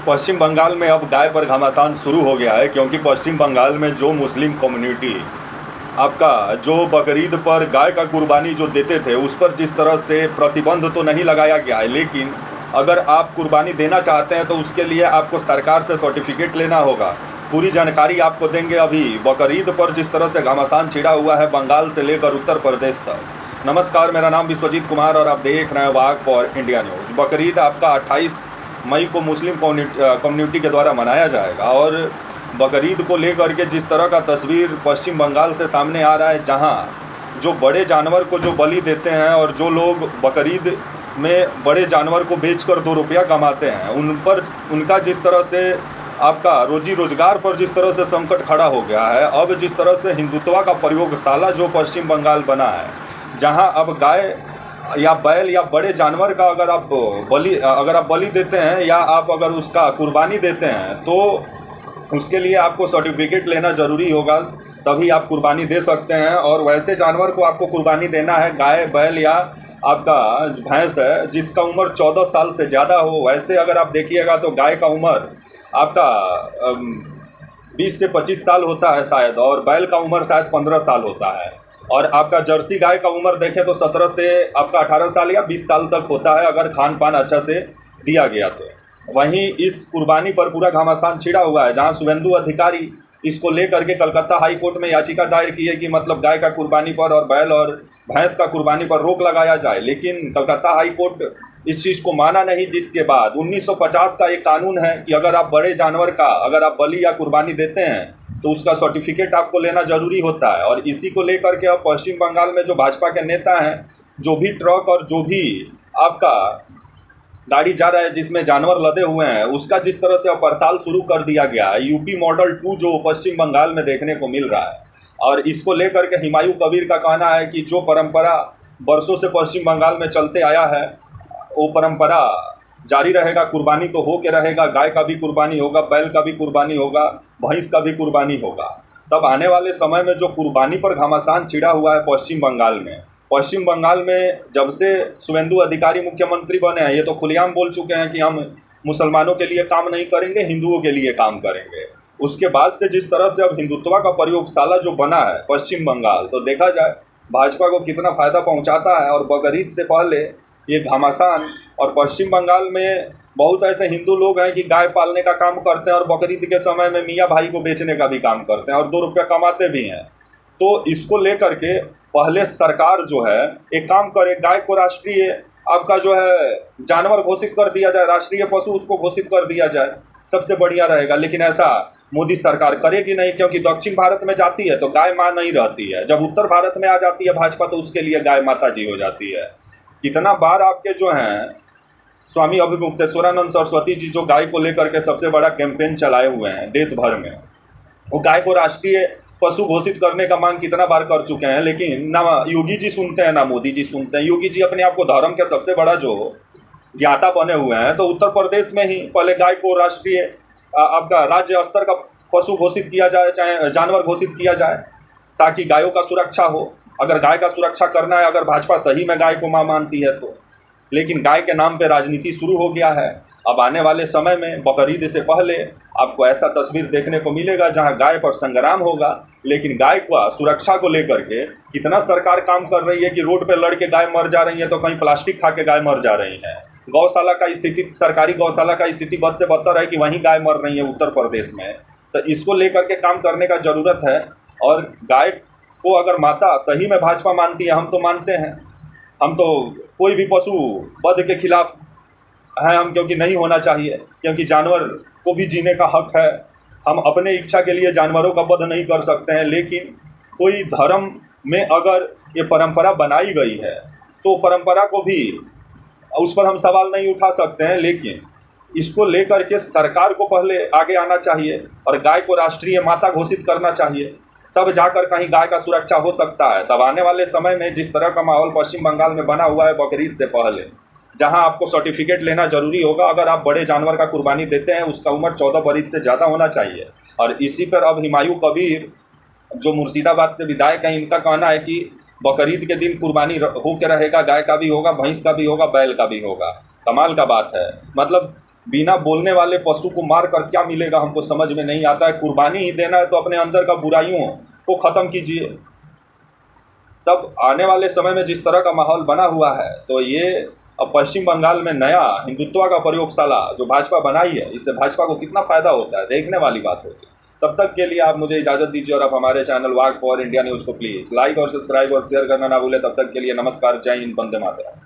पश्चिम बंगाल में अब गाय पर घमासान शुरू हो गया है, क्योंकि पश्चिम बंगाल में जो मुस्लिम कम्युनिटी आपका जो बकरीद पर गाय का कुर्बानी जो देते थे, उस पर जिस तरह से प्रतिबंध तो नहीं लगाया गया है, लेकिन अगर आप कुर्बानी देना चाहते हैं तो उसके लिए आपको सरकार से सर्टिफिकेट लेना होगा। पूरी जानकारी आपको देंगे अभी बकरीद पर जिस तरह से घमासान छिड़ा हुआ है बंगाल से लेकर उत्तर प्रदेश तक। नमस्कार, मेरा नाम विश्वजीत कुमार और आप देख रहे हैं वाग फॉर इंडिया न्यूज। बकरीद आपका 28 मई को मुस्लिम कम्युनिटी के द्वारा मनाया जाएगा और बकरीद को लेकर के जिस तरह का तस्वीर पश्चिम बंगाल से सामने आ रहा है, जहां जो बड़े जानवर को जो बलि देते हैं और जो लोग बकरीद में बड़े जानवर को बेचकर 2 रुपया कमाते हैं, उन पर उनका जिस तरह से आपका रोजी रोजगार पर जिस तरह से संकट खड़ा हो गया है। अब जिस तरह से हिंदुत्व का प्रयोगशाला जो पश्चिम बंगाल बना है, जहां अब गाय या बैल या बड़े जानवर का अगर आप बलि देते हैं या आप अगर उसका कुर्बानी देते हैं तो उसके लिए आपको सर्टिफिकेट लेना ज़रूरी होगा, तभी आप कुर्बानी दे सकते हैं। और वैसे जानवर को आपको कुर्बानी देना है, गाय बैल या आपका भैंस है जिसका उम्र 14 साल से ज़्यादा हो। वैसे अगर आप देखिएगा तो गाय का उम्र आपका 20 से 25 साल होता है शायद, और बैल का उम्र शायद 15 साल होता है। और आपका जर्सी गाय का उम्र देखें तो 17 से आपका 18 साल या 20 साल तक होता है, अगर खान पान अच्छा से दिया गया तो। वहीं इस कुर्बानी पर पूरा घमासान छिड़ा हुआ है, जहां शुभेंदु अधिकारी इसको लेकर के कलकत्ता हाई कोर्ट में याचिका दायर की है कि मतलब गाय का कुर्बानी पर और बैल और भैंस का कुर्बानी पर रोक लगाया जाए। लेकिन कलकत्ता हाई कोर्ट इस चीज़ को माना नहीं, जिसके बाद 1950 का एक कानून है कि अगर आप बड़े जानवर का अगर आप बलि या कुर्बानी देते हैं तो उसका सर्टिफिकेट आपको लेना ज़रूरी होता है। और इसी को लेकर के अब पश्चिम बंगाल में जो भाजपा के नेता हैं, जो भी ट्रक और जो भी आपका गाड़ी जा रहा है जिसमें जानवर लदे हुए हैं, उसका जिस तरह से अब हड़ताल शुरू कर दिया गया है। यूपी मॉडल 2 जो पश्चिम बंगाल में देखने को मिल रहा है, और इसको लेकर के हुमायूं कबीर का कहना है कि जो परंपरा बरसों से पश्चिम बंगाल में चलते आया है वो परंपरा जारी रहेगा। कुर्बानी तो हो के रहेगा, गाय का भी कुर्बानी होगा, बैल का भी कुर्बानी होगा, भैंस का भी कुर्बानी होगा। तब आने वाले समय में जो कुर्बानी पर घमासान छिड़ा हुआ है पश्चिम बंगाल में जब से शुभेंदु अधिकारी मुख्यमंत्री बने हैं, ये तो खुलेआम बोल चुके हैं कि हम मुसलमानों के लिए काम नहीं करेंगे, हिंदुओं के लिए काम करेंगे। उसके बाद से जिस तरह से अब हिंदुत्व का प्रयोगशाला जो बना है पश्चिम बंगाल, तो देखा जाए भाजपा को कितना फ़ायदा पहुंचाता है। और बकरीद से पहले ये घमासान, और पश्चिम बंगाल में बहुत ऐसे हिंदू लोग हैं कि गाय पालने का काम करते हैं और बकरीद के समय में मियाँ भाई को बेचने का भी काम करते हैं और 2 रुपया कमाते भी हैं। तो इसको लेकर के पहले सरकार जो है एक काम करे, गाय को राष्ट्रीय आपका जो है जानवर घोषित कर दिया जाए, राष्ट्रीय पशु उसको घोषित कर दिया जाए, सबसे बढ़िया रहेगा। लेकिन ऐसा मोदी सरकार करेगी नहीं, क्योंकि दक्षिण भारत में जाती है तो गाय माँ नहीं रहती है, जब उत्तर भारत में आ जाती है भाजपा तो उसके लिए गाय माता जी हो जाती है। कितना बार आपके जो हैं स्वामी अभिमुक्तेश्वरानंद सरस्वती जी जो गाय को लेकर के सबसे बड़ा कैंपेन चलाए हुए हैं देश भर में, वो गाय को राष्ट्रीय पशु घोषित करने का मांग कितना बार कर चुके हैं, लेकिन ना योगी जी सुनते हैं ना मोदी जी सुनते हैं। योगी जी अपने आप को धर्म के सबसे बड़ा जो ज्ञाता बने हुए हैं, तो उत्तर प्रदेश में ही पहले गाय को राष्ट्रीय आपका राज्य स्तर का पशु घोषित किया जाए, चाहे जानवर घोषित किया जाए, ताकि गायों का सुरक्षा हो। अगर गाय का सुरक्षा करना है, अगर भाजपा सही में गाय को मां मानती है तो। लेकिन गाय के नाम पे राजनीति शुरू हो गया है। अब आने वाले समय में बकरीद से पहले आपको ऐसा तस्वीर देखने को मिलेगा जहां गाय पर संग्राम होगा, लेकिन गाय को सुरक्षा को लेकर के कितना सरकार काम कर रही है कि रोड पे लड़ के गाय मर जा रही है तो कहीं प्लास्टिक खा के गाय मर जा रही है। गौशाला का स्थिति, सरकारी गौशाला का स्थिति बद से बदतर है कि वहीं गाय मर रही है उत्तर प्रदेश में। तो इसको लेकर के काम करने का ज़रूरत है। और गाय को अगर माता सही में भाजपा मानती है, हम तो मानते हैं, हम तो कोई भी पशु वध के खिलाफ हैं हम, क्योंकि नहीं होना चाहिए, क्योंकि जानवर को भी जीने का हक है। हम अपने इच्छा के लिए जानवरों का वध नहीं कर सकते हैं, लेकिन कोई धर्म में अगर ये परंपरा बनाई गई है तो परंपरा को भी उस पर हम सवाल नहीं उठा सकते हैं। लेकिन इसको लेकर के सरकार को पहले आगे आना चाहिए और गाय को राष्ट्रीय माता घोषित करना चाहिए, तब जाकर कहीं गाय का सुरक्षा हो सकता है। तब आने वाले समय में जिस तरह का माहौल पश्चिम बंगाल में बना हुआ है बकरीद से पहले, जहां आपको सर्टिफिकेट लेना जरूरी होगा अगर आप बड़े जानवर का कुर्बानी देते हैं, उसका उम्र 14 बरस से ज़्यादा होना चाहिए। और इसी पर अब हुमायूं कबीर जो मुर्शिदाबाद से विधायक हैं, इनका कहना है कि बकरीद के दिन कुर्बानी हो के रहेगा, गाय का भी होगा, भैंस का भी होगा, बैल का भी होगा। कमाल का बात है। मतलब बिना बोलने वाले पशु को मार कर क्या मिलेगा हमको समझ में नहीं आता है। कुर्बानी ही देना है तो अपने अंदर का बुराइयों को ख़त्म कीजिए। तब आने वाले समय में जिस तरह का माहौल बना हुआ है, तो ये अब पश्चिम बंगाल में नया हिंदुत्व का प्रयोगशाला जो भाजपा बनाई है, इससे भाजपा को कितना फ़ायदा होता है, देखने वाली बात होगी। तब तक के लिए आप मुझे इजाज़त दीजिए और आप हमारे channel walk for India news को प्लीज़ लाइक और सब्सक्राइब और शेयर करना ना भूलें। तब तक के लिए नमस्कार, जय हिंद, वंदे मातरम।